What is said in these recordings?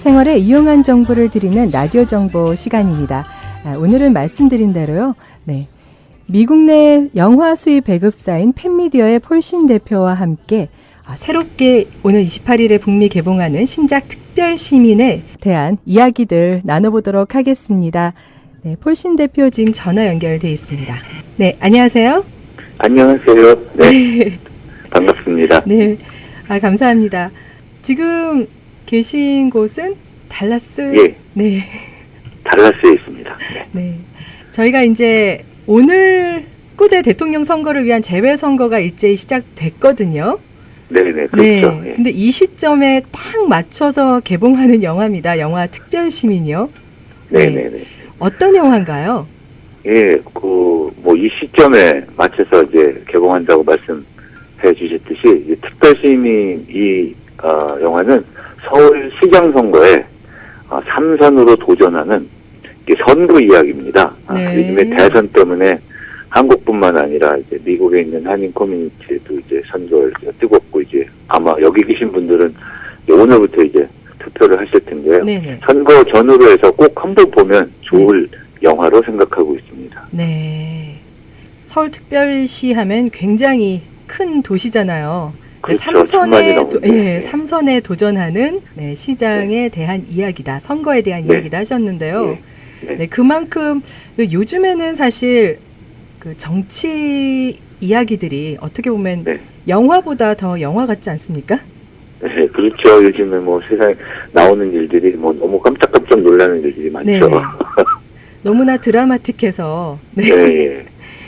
생활에 유용한 정보를 드리는 라디오 정보 시간입니다. 오늘은 말씀드린 대로요. 네, 미국 내 영화 수입 배급사인 팬미디어의 폴신 대표와 함께 새롭게 오늘 28일에 북미 개봉하는 신작 특별시민에 대한 이야기들 나눠보도록 하겠습니다. 네, 폴신 대표 지금 전화 연결돼 있습니다. 네, 안녕하세요. 안녕하세요. 네, 반갑습니다. 네, 감사합니다. 지금 계신 곳은 달라스? 예. 네. 달라스에 있습니다. 네. 저희가 이제 오늘 꾸대 대통령 선거를 위한 재외선거가 일제히 시작됐거든요. 네네, 그렇죠. 네. 예. 근데 이 시점에 딱 맞춰서 개봉하는 영화입니다. 영화 특별시민이요. 네네네. 네. 어떤 영화인가요? 예, 이 시점에 맞춰서 이제 개봉한다고 말씀해 주셨듯이, 이제 특별시민 영화는 서울시장 선거에 3선으로 도전하는 선거 이야기입니다. 네. 요즘에 대선 때문에 한국뿐만 아니라 이제 미국에 있는 한인 커뮤니티에도 이제 선거가 뜨겁고, 이제 아마 여기 계신 분들은 이제 오늘부터 이제 투표를 하실 텐데요. 네네. 선거 전후로 해서 꼭 한번 보면 좋을 영화로 생각하고 있습니다. 네. 서울특별시 하면 굉장히 큰 도시잖아요. 그렇죠. 삼선에 도전하는 시장에 대한 이야기다. 선거에 대한 이야기다 하셨는데요. 네, 그만큼 요즘에는 사실 그 정치 이야기들이 어떻게 보면 영화보다 더 영화 같지 않습니까? 네, 그렇죠. 요즘에 세상에 나오는 일들이 너무 깜짝깜짝 놀라는 일들이 많죠. 너무나 드라마틱해서 네.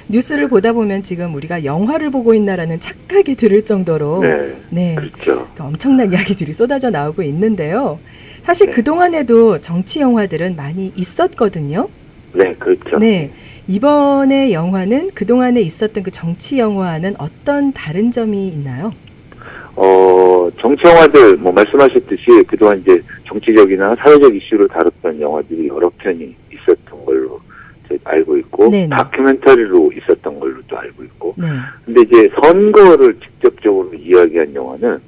뉴스를 보다 보면 지금 우리가 영화를 보고 있나라는 착각이 들을 정도로 그렇죠. 엄청난 이야기들이 쏟아져 나오고 있는데요. 사실 그동안에도 정치 영화들은 많이 있었거든요. 네, 그렇죠. 네, 이번에 영화는 그동안에 있었던 그 정치 영화는 어떤 다른 점이 있나요? 정치 영화들 말씀하셨듯이 그동안 이제 정치적이나 사회적 이슈를 다뤘던 영화들이 여러 편이 있었던 걸로 알고 있고, 다큐멘터리로 있었던 걸로도 알고 있고, 근데 이제 선거를 직접적으로 이야기한 영화는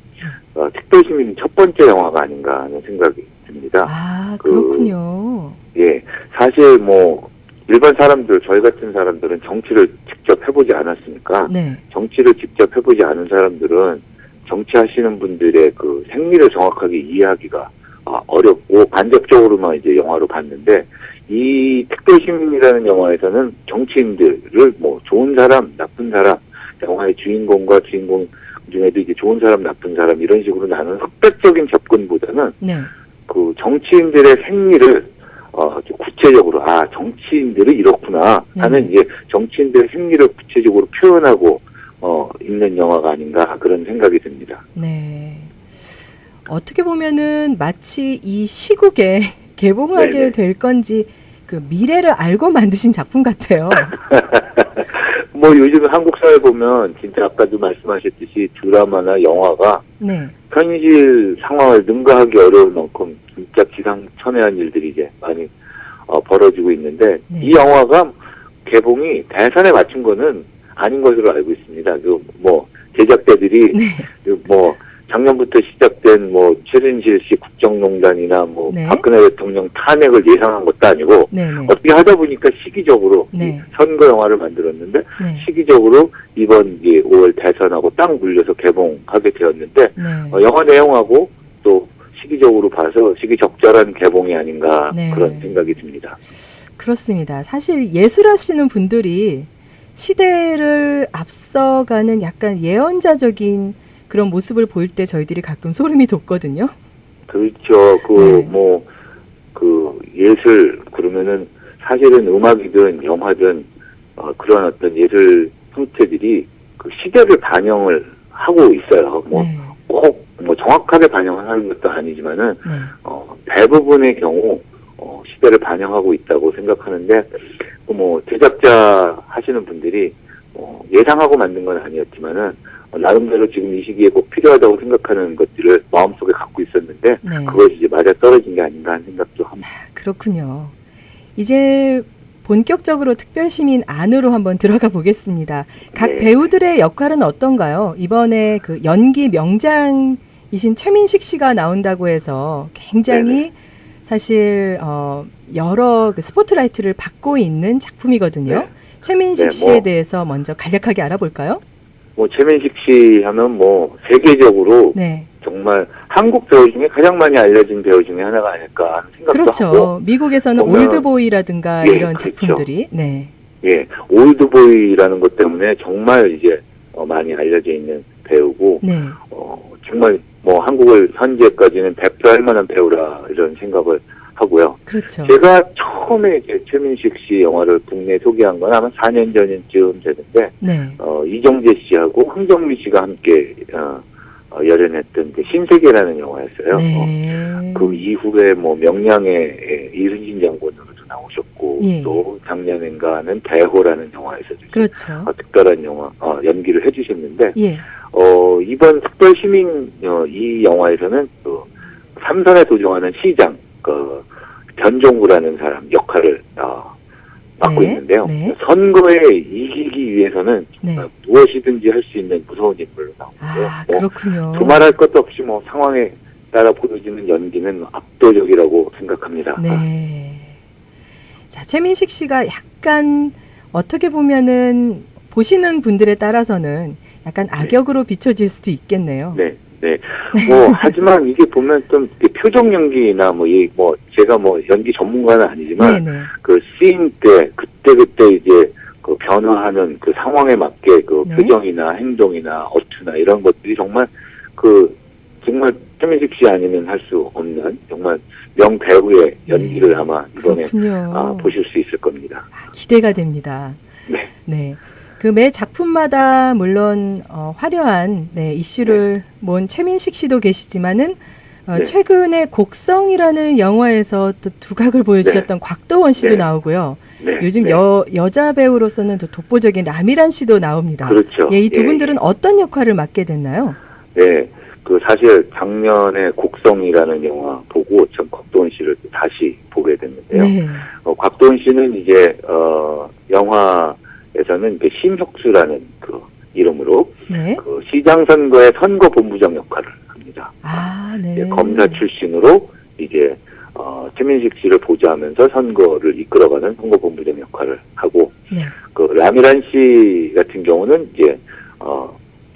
특별시민 첫 번째 영화가 아닌가 하는 생각이 듭니다. 그렇군요. 예, 사실 일반 사람들, 저희 같은 사람들은 정치를 직접 해보지 않았으니까, 정치를 직접 해보지 않은 사람들은 정치하시는 분들의 그 생리를 정확하게 이해하기가 어렵고, 간접적으로만 이제 영화로 봤는데, 이 특별시민이라는 영화에서는 정치인들을 좋은 사람, 나쁜 사람, 영화의 주인공과 주인공 중에도 이제 좋은 사람, 나쁜 사람 이런 식으로 나누는 흑백적인 접근보다는 그 정치인들의 생리를 구체적으로 정치인들이 이렇구나 하는 이제 정치인들의 생리를 구체적으로 표현하고 있는 영화가 아닌가 그런 생각이 듭니다. 네. 어떻게 보면은 마치 이 시국에 개봉하게 될 건지 그 미래를 알고 만드신 작품 같아요. 요즘 한국 사회 보면 진짜 아까도 말씀하셨듯이 드라마나 영화가 현실 상황을 능가하기 어려울 만큼 진짜 기상천외한 일들이 이제 많이 벌어지고 있는데, 이 영화가 개봉이 대선에 맞춘 거는 아닌 것으로 알고 있습니다. 제작자들이 작년부터 시작된 최순실 씨 국정농단이나 박근혜 대통령 탄핵을 예상한 것도 아니고, 어떻게 하다 보니까 시기적으로 선거 영화를 만들었는데, 시기적으로 이번 5월 대선하고 딱 물려서 개봉하게 되었는데, 영화 내용하고 또 시기적으로 봐서 시기적절한 개봉이 아닌가 그런 생각이 듭니다. 그렇습니다. 사실 예술하시는 분들이 시대를 앞서가는 약간 예언자적인 그런 모습을 보일 때 저희들이 가끔 소름이 돋거든요. 그렇죠. 예술, 그러면은 사실은 음악이든 영화든, 그런 어떤 예술 형태들이 그 시대를 반영을 하고 있어요. 꼭 정확하게 반영을 하는 것도 아니지만은, 대부분의 경우, 시대를 반영하고 있다고 생각하는데, 제작자 하시는 분들이, 예상하고 만든 건 아니었지만은, 나름대로 지금 이 시기에 꼭 필요하다고 생각하는 것들을 마음속에 갖고 있었는데, 그것이 이제 맞아 떨어진 게 아닌가 하는 생각도 합니다. 그렇군요. 이제 본격적으로 특별시민 안으로 한번 들어가 보겠습니다. 각 배우들의 역할은 어떤가요? 이번에 그 연기 명장이 이신 최민식 씨가 나온다고 해서 굉장히 네네. 사실 여러 그 스포트라이트를 받고 있는 작품이거든요. 네. 최민식 네, 씨에 대해서 먼저 간략하게 알아볼까요? 최민식 씨 하면 세계적으로 네. 정말 한국 배우 중에 가장 많이 알려진 배우 중에 하나가 아닐까 하는 생각도 그렇죠. 하고. 미국에서는 올드보이라든가 이런 그렇죠. 작품들이. 네. 예, 올드보이라는 것 때문에 정말 이제 많이 알려져 있는 배우고, 네. 정말 한국을 현재까지는 대표할 만한 배우라 이런 생각을 하고요. 그렇죠. 제가 처음에 이제 최민식 씨 영화를 국내에 소개한 건 아마 4년 전쯤 되는데, 네. 이정재 씨하고 황정민 씨가 함께 열연했던 그 신세계라는 영화였어요. 네. 그 이후에 명량의 이순신 장군으로도 나오셨고, 예. 또 작년인가는 대호라는 영화에서도 그렇죠. 특별한 영화 연기를 해주셨는데, 예. 이번 특별 시민 이 영화에서는 그 삼선에 도정하는 시장 변종구라는 사람 역할을 맡고 네. 있는데요. 네. 선거에 이기기 위해서는 네. 무엇이든지 할 수 있는 무서운 인물로 나오는데요. 아, 그렇군요. 두말할 것도 없이 상황에 따라 보여지는 연기는 압도적이라고 생각합니다. 네. 자, 최민식 씨가 약간 어떻게 보면은 보시는 분들에 따라서는 약간 악역으로 비춰질 수도 있겠네요. 네. 네. 하지만 이게 보면 좀 표정 연기나 제가 연기 전문가는 아니지만, 네네. 그 씬 때, 그때 이제 그 변화하는 그 상황에 맞게 그 네. 표정이나 행동이나 어투나 이런 것들이 정말 정말 최민식 씨 아니면 할 수 없는 정말 명배우의 연기를 아마 이번에 그렇군요. 보실 수 있을 겁니다. 기대가 됩니다. 네. 네. 그 매 작품마다 물론 화려한 이슈를 모은 최민식 씨도 계시지만은 네. 최근에 곡성이라는 영화에서 또 두각을 보여주셨던 곽도원 씨도 네. 나오고요. 네. 요즘 네. 여자 배우로서는 또 독보적인 라미란 씨도 나옵니다. 그렇죠. 이 두 분들은 어떤 역할을 맡게 됐나요? 네. 사실 작년에 곡성이라는 영화 보고 전 곽도원 씨를 다시 보게 됐는데요. 네. 곽도원 씨는 이제 영화에서는 심혁수라는 그 이름으로 네. 그 시장 선거의 선거 본부장 역할을 합니다. 아, 네. 검사 출신으로 이제 최민식 씨를 보좌하면서 선거를 이끌어가는 선거 본부장 역할을 하고, 네. 그 라미란 씨 같은 경우는 이제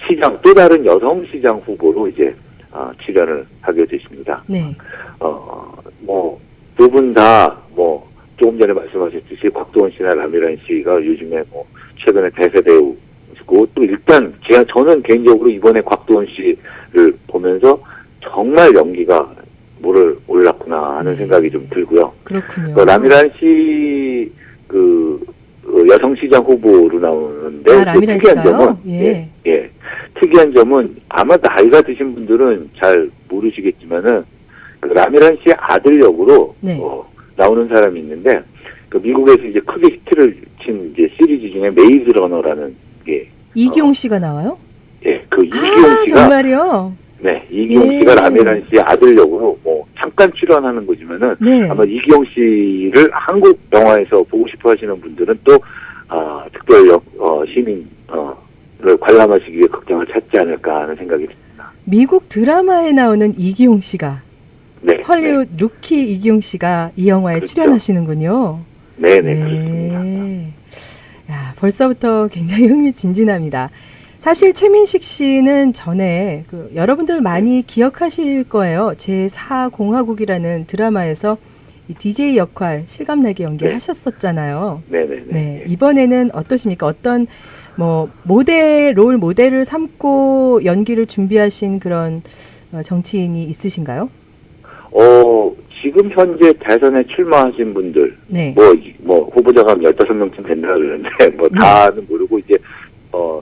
시장, 또 다른 여성 시장 후보로 이제 출연을 하게 되십니다. 네. 두 분 다 조금 전에 말씀하셨듯이 곽도원 씨나 라미란 씨가 요즘에 최근에 대세 배우고, 또 일단 저는 개인적으로 이번에 곽도원 씨를 보면서 정말 연기가 물을 올랐구나 하는 생각이 좀 들고요. 그렇군요. 라미란 씨 여성 시장 후보로 나오는데 라미란 특이한 씨가요? 점은 예. 특이한 점은 아마 나이가 드신 분들은 잘 모르시겠지만은 라미란 씨의 아들 역으로 네. 나오는 사람이 있는데 미국에서 이제 크게 히트를 친 이제 시리즈 중에 메이즈 러너라는 게 이기용 씨가 나와요? 이기용 씨가 정말요? 네, 이기용 예. 씨가 라미란 씨의 아들 역으로 잠깐 출연하는 거지만은 네. 아마 이기용 씨를 한국 영화에서 보고 싶어 하시는 분들은 또 특별역 시민을 관람하시기 위해 극장을 찾지 않을까 하는 생각이 듭니다. 미국 드라마에 나오는 이기용 씨가 네. 헐리우드 루키 이기용 씨가 이 영화에 그렇죠. 출연하시는군요. 네네, 그렇습니다. 야, 벌써부터 굉장히 흥미진진합니다. 사실 최민식 씨는 전에 여러분들 많이 기억하실 거예요. 제4공화국이라는 드라마에서 이 DJ 역할 실감나게 연기하셨었잖아요. 네네네. 네, 이번에는 어떠십니까? 어떤 롤 모델을 삼고 연기를 준비하신 그런 정치인이 있으신가요? 지금 현재 대선에 출마하신 분들, 네. 후보자가 15명쯤 된다 그러는데, 다는 모르고 이제,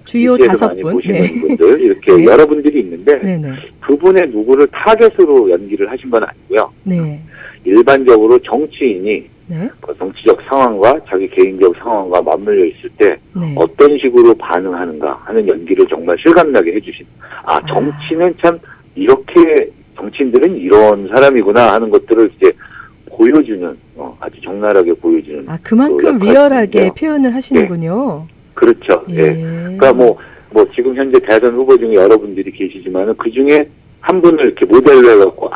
주요 뉴스에서 5분. 많이 보시는 네. 분들, 이렇게 네. 여러분들이 있는데, 네네. 그분의 누구를 타겟으로 연기를 하신 건 아니고요. 네. 일반적으로 정치인이 네. 정치적 상황과 자기 개인적 상황과 맞물려 있을 때, 네. 어떤 식으로 반응하는가 하는 연기를 정말 실감나게 해주신, 정치는 참, 정치인들은 이런 사람이구나 하는 것들을 이제 보여주는, 아주 적나라하게 보여주는. 그만큼 리얼하게 표현을 하시는군요. 그렇죠. 예. 그러니까 지금 현재 대선 후보 중에 여러분들이 계시지만은 그 중에 한 분을 이렇게 모델로 해갖고,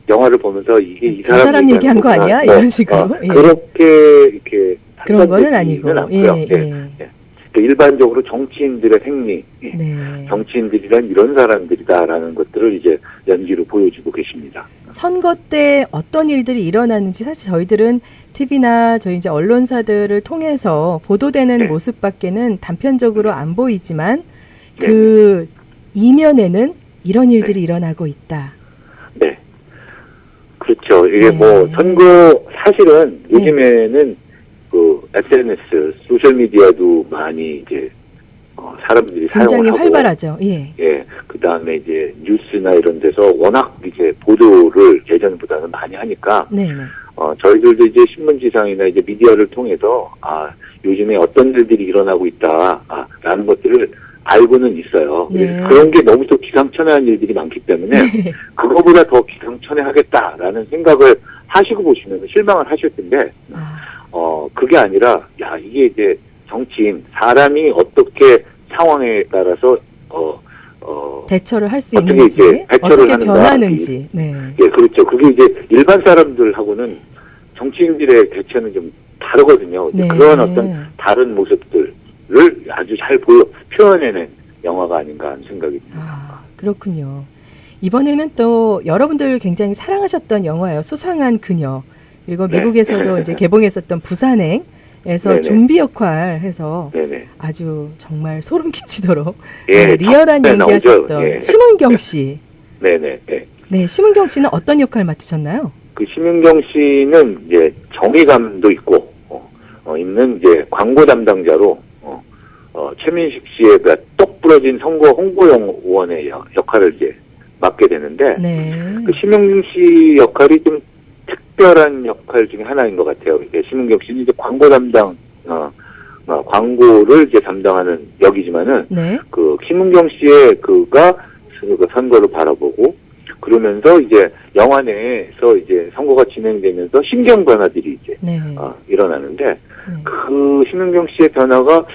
영화를 보면서 이게 이 사람 얘기한 거 아니야? 이런 식으로. 예. 그렇게 이렇게 그런 거는 아니고. 않고요. 일반적으로 정치인들의 생리, 정치인들이란 이런 사람들이다라는 것들을 이제 연기로 보여주고 계십니다. 선거 때 어떤 일들이 일어나는지 사실 저희들은 TV나 저희 이제 언론사들을 통해서 보도되는 모습밖에는 단편적으로 안 보이지만 그 이면에는 이런 일들이 일어나고 있다. 네. 그렇죠. 이게 뭐 선거 사실은 요즘에는 그 SNS, 소셜 미디어도 많이 이제 사람들이 굉장히 사용을 하고, 활발하죠. 그 다음에 이제 뉴스나 이런 데서 워낙 이제 보도를 예전보다는 많이 하니까, 저희들도 이제 신문지상이나 이제 미디어를 통해서 요즘에 어떤 일들이 일어나고 있다, 라는 것들을 알고는 있어요. 그런 게 너무 또 기상천외한 일들이 많기 때문에 그거보다 더 기상천외하겠다라는 생각을 하시고 보시면 실망을 하실 텐데, 그게 아니라, 이게 이제 정치인, 사람이 어떻게 상황에 따라서, 대처를 할 수 있는지, 어떻게 변하는지. 그렇죠. 그게 이제 일반 사람들하고는 정치인들의 대처는 좀 다르거든요. 그런 어떤 다른 모습들을 아주 잘 표현해낸 영화가 아닌가 하는 생각이 듭니다. 그렇군요. 이번에는 또 여러분들 굉장히 사랑하셨던 영화예요. 수상한 그녀. 그리고 미국에서도 이제 개봉했었던 부산행에서 좀비 역할 해서 아주 정말 소름 끼치도록 리얼한 연기하셨던 심은경 씨. 네, 심은경 씨는 어떤 역할 맡으셨나요? 그 심은경 씨는 이제 정의감도 있고 있는 이제 광고 담당자로 최민식 씨의 그 똑 부러진 선거 홍보용원의 역할을 이제 맡게 되는데 그 심은경 씨 역할이 좀 특별한 역할 중에 하나인 것 같아요. 심은경 씨는 이제 광고 담당, 광고를 이제 담당하는 역이지만은, 그, 심은경 씨의 그가 선거를 바라보고, 그러면서 이제 영화 내에서 이제 선거가 진행되면서 신경 변화들이 이제, 일어나는데, 그 심은경 씨의 변화가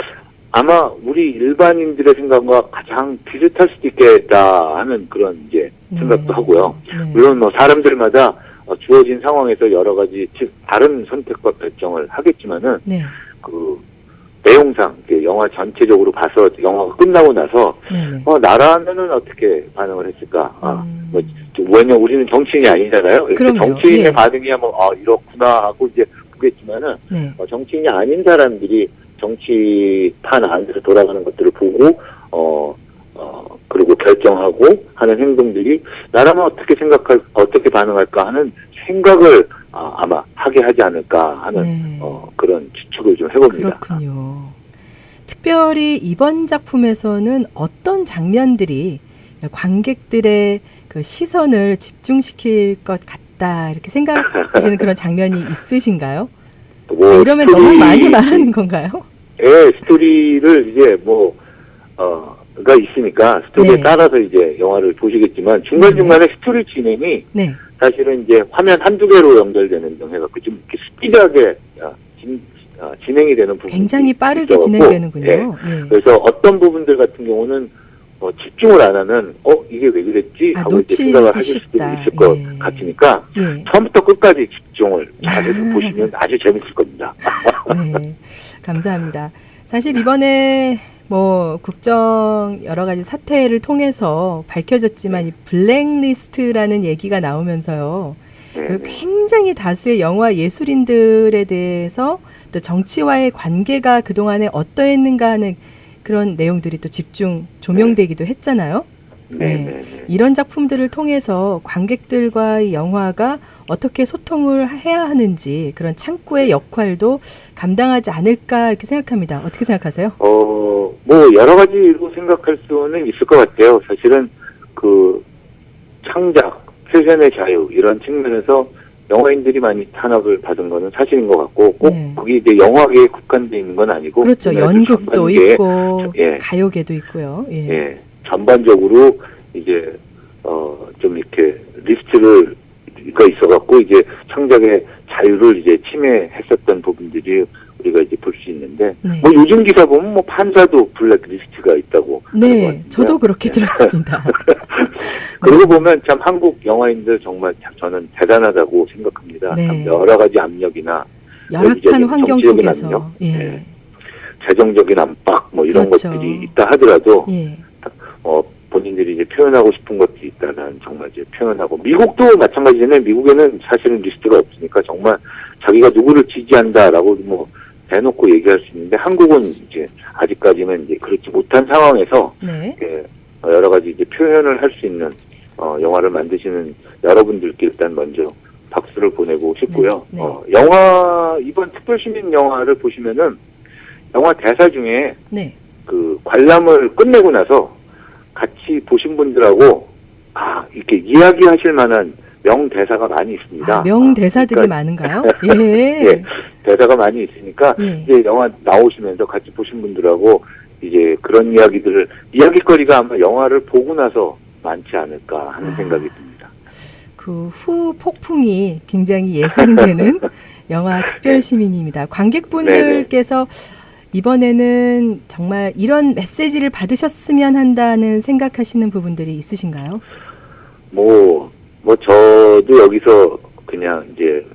아마 우리 일반인들의 생각과 가장 비슷할 수도 있겠다 하는 그런 이제 생각도 하고요. 물론 뭐 사람들마다 주어진 상황에서 여러 가지 다른 선택과 결정을 하겠지만은 그 내용상 영화 전체적으로 봐서 영화가 끝나고 나서 나라면은 어떻게 반응을 했을까? 왜냐 우리는 정치인이 아니잖아요. 정치인의 반응이야 뭐 이렇구나 하고 이제 보겠지만은 정치인이 아닌 사람들이 정치판 안에서 돌아가는 것들을 보고 그리고 결정하고 하는 행동들이 나라면 어떻게 반응할까 하는 생각을 아마 하게 하지 않을까 하는 그런 추측을 좀 해봅니다. 그렇군요. 특별히 이번 작품에서는 어떤 장면들이 관객들의 그 시선을 집중시킬 것 같다 이렇게 생각하시는 그런 장면이 있으신가요? 이러면 너무 많이 말하는 건가요? 스토리를 이제 가 있으니까 스토리에 따라서 이제 영화를 보시겠지만 중간중간에 스토리 진행이 사실은 이제 화면 한두 개로 연결되는 등 해갖고 좀 이렇게 스피드하게 진행이 되는 부분이 굉장히 빠르게 진행되는군요. 그래서 어떤 부분들 같은 경우는 집중을 안 하면 이게 왜 그랬지 하고 이제 생각을 하실 수도 있을 것 같으니까 처음부터 끝까지 집중을 잘해서 보시면 아주 재밌을 겁니다. 네, 감사합니다. 사실 이번에 국정 여러 가지 사태를 통해서 밝혀졌지만 이 블랙리스트라는 얘기가 나오면서요. 굉장히 다수의 영화 예술인들에 대해서 또 정치와의 관계가 그동안에 어떠했는가 하는 그런 내용들이 또 조명되기도 했잖아요. 이런 작품들을 통해서 관객들과의 영화가 어떻게 소통을 해야 하는지 그런 창구의 역할도 감당하지 않을까 이렇게 생각합니다. 어떻게 생각하세요? 여러 가지로 생각할 수는 있을 것 같아요. 사실은 그 창작, 표현의 자유 이런 측면에서 영화인들이 많이 탄압을 받은 거는 사실인 것 같고 꼭 그게 이제 영화계에 국한되어 있는 건 아니고 그렇죠. 연극도 있고 가요계도 있고요. 전반적으로 이제 좀 이렇게 리스트가 있어갖고 이제 창작의 자유를 이제 침해했었던 부분들이 우리가 이제 볼 수 있는데 요즘 기사 보면 판사도 블랙리스트가 있다고. 저도 그렇게 들었습니다. 그러고 보면 참 한국 영화인들 정말 저는 대단하다고 생각합니다. 네. 참 여러 가지 압력이나 열악한 환경 정치적인 속에서 압력, 예. 네. 재정적인 압박 뭐 이런 그렇죠. 것들이 있다 하더라도 예. 본인들이 이제 표현하고 싶은 것들이 있다는 정말 이제 표현하고 미국도 마찬가지잖아요. 미국에는 사실은 리스트가 없으니까 정말 자기가 누구를 지지한다라고 뭐 대놓고 얘기할 수 있는데 한국은 이제 아직까지는 이제 그렇지 못한 상황에서 네. 여러 가지 이제 표현을 할 수 있는 영화를 만드시는 여러분들께 일단 먼저 박수를 보내고 싶고요. 네. 영화 이번 특별시민 영화를 보시면은 영화 대사 중에 네. 그 관람을 끝내고 나서 같이 보신 분들하고 이렇게 이야기하실 만한 명대사가 많이 있습니다. 명대사들이 그러니까, 많은가요? 예. 예, 대사가 많이 있으니까 예. 이제 영화 나오시면서 같이 보신 분들하고 이제 그런 이야기거리가 아마 영화를 보고 나서 많지 않을까 하는 생각이 듭니다. 그 후 폭풍이 굉장히 예상되는 영화 특별시민입니다. 관객분들께서 이번에는 정말 이런 메시지를 받으셨으면 한다는 생각하시는 부분들이 있으신가요? 뭐 저도 여기서 그냥 이제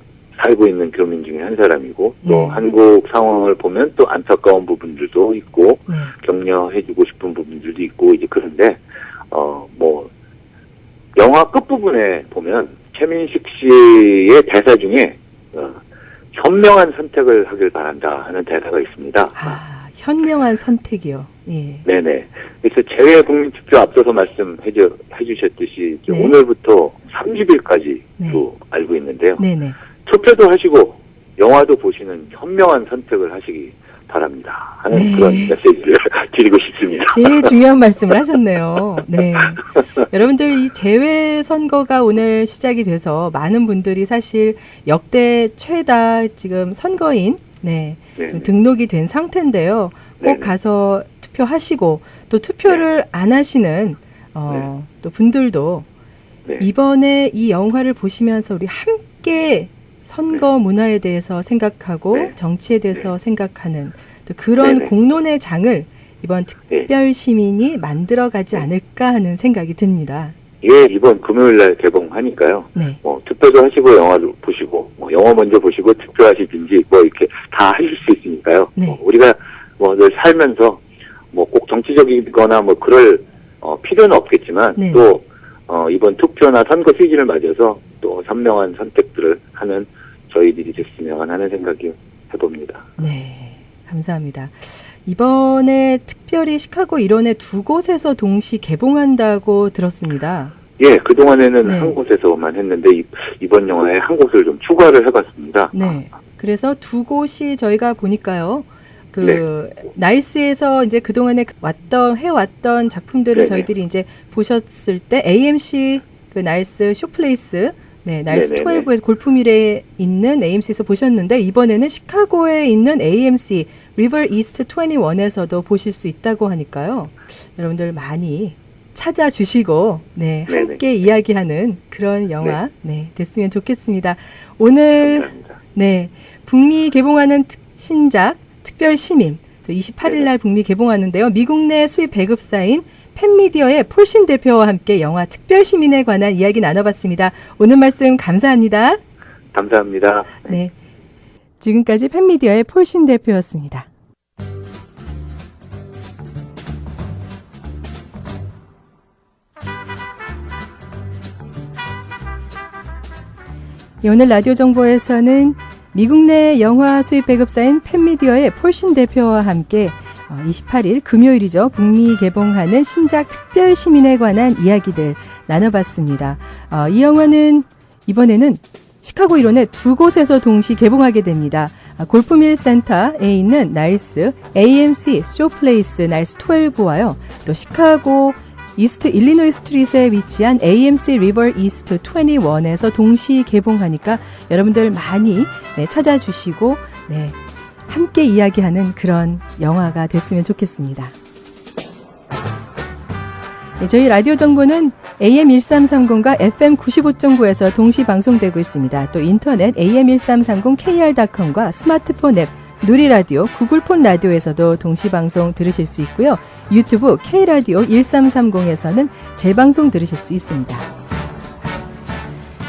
살고 있는 교민 중에 한 사람이고 또 네. 한국 상황을 보면 또 안타까운 부분들도 있고 네. 격려해주고 싶은 부분들도 있고 이제 그런데 뭐 영화 끝부분에 보면 최민식 씨의 대사 중에 현명한 선택을 하길 바란다 하는 대사가 있습니다. 현명한 선택이요. 예. 네네. 그래서 재외국민투표 앞서서 해주셨듯이 네. 오늘부터 30일까지도 네. 알고 있는데요. 네네. 투표도 하시고 영화도 보시는 현명한 선택을 하시기 바랍니다 하는 네. 그런 메시지를 드리고 싶습니다. 제일 중요한 말씀을 하셨네요. 네. 여러분들 이 재외선거가 오늘 시작이 돼서 많은 분들이 사실 역대 최다 지금 선거인 좀 등록이 된 상태인데요. 꼭 네네. 가서 투표하시고 또 투표를 안 하시는 또 분들도 이번에 이 영화를 보시면서 우리 함께 선거 문화에 대해서 생각하고 정치에 대해서 생각하는 또 그런 공론의 장을 이번 특별시민이 만들어가지 않을까 하는 생각이 듭니다. 예, 이번 금요일날 개봉하니까요. 네. 투표도 하시고 영화를 보시고 영화 먼저 보시고 투표하시든지 이렇게 다 하실 수 있으니까요. 네. 우리가 늘 살면서 꼭 정치적이거나 그럴 필요는 없겠지만 네. 또 이번 투표나 선거 시즌을 맞아서 또 현명한 선택들을 하는 저희들이 됐으면 하는 생각이 해봅니다. 네, 감사합니다. 이번에 특별히 시카고 일원에 두 곳에서 동시 개봉한다고 들었습니다. 예, 그동안에는 한 곳에서만 했는데 이번 영화에 한 곳을 좀 추가를 해봤습니다. 네, 그래서 두 곳이 저희가 보니까요. 나이스에서 이제 그동안에 해왔던 작품들을 저희들이 이제 보셨을 때 AMC 나이스 쇼플레이스 나이스 12의 골프밀에 있는 AMC에서 보셨는데 이번에는 시카고에 있는 AMC 리버 이스트 21에서도 보실 수 있다고 하니까요. 여러분들 많이 찾아주시고 함께 이야기하는 그런 영화 됐으면 좋겠습니다. 오늘 북미 개봉하는 신작 특별시민 28일 날 북미 개봉하는데요. 미국 내 수입 배급사인 팬미디어의 폴신 대표와 함께 영화 특별시민에 관한 이야기 나눠봤습니다. 오늘 말씀 감사합니다. 감사합니다. 네, 지금까지 팬미디어의 폴신 대표였습니다. 오늘 라디오 정보에서는 미국 내 영화 수입 배급사인 팬미디어의 폴신 대표와 함께 28일 금요일이죠. 북미 개봉하는 신작 특별시민에 관한 이야기들 나눠봤습니다. 이 영화는 이번에는 시카고 일원의 두 곳에서 동시 개봉하게 됩니다. 골프밀 센터에 있는 나이스 AMC 쇼플레이스 나이스 12와요. 또 시카고 이스트 일리노이 스트릿에 위치한 AMC 리버 이스트 21에서 동시 개봉하니까 여러분들 많이 찾아주시고 함께 이야기하는 그런 영화가 됐으면 좋겠습니다. 저희 라디오 정보는 AM 1330과 FM 95.9에서 동시 방송되고 있습니다. 또 인터넷 AM1330 KR.com과 스마트폰 앱 누리라디오, 구글폰 라디오에서도 동시방송 들으실 수 있고요. 유튜브 K라디오 1330에서는 재방송 들으실 수 있습니다.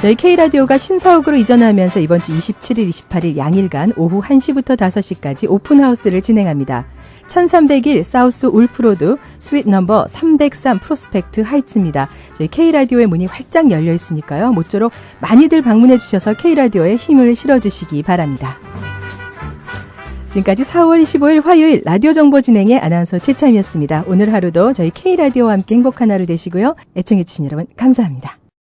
저희 K라디오가 신사옥으로 이전하면서 이번 주 27일, 28일 양일간 오후 1시부터 5시까지 오픈하우스를 진행합니다. 1301 사우스 울프로드 스윗 넘버 303 프로스펙트 하이츠입니다. 저희 K라디오의 문이 활짝 열려 있으니까요. 모쪼록 많이들 방문해 주셔서 K라디오에 힘을 실어주시기 바랍니다. 지금까지 4월 25일 화요일 라디오 정보 진행의 아나운서 최참이었습니다. 오늘 하루도 저희 K라디오와 함께 행복한 하루 되시고요. 애청해 주신 여러분 감사합니다.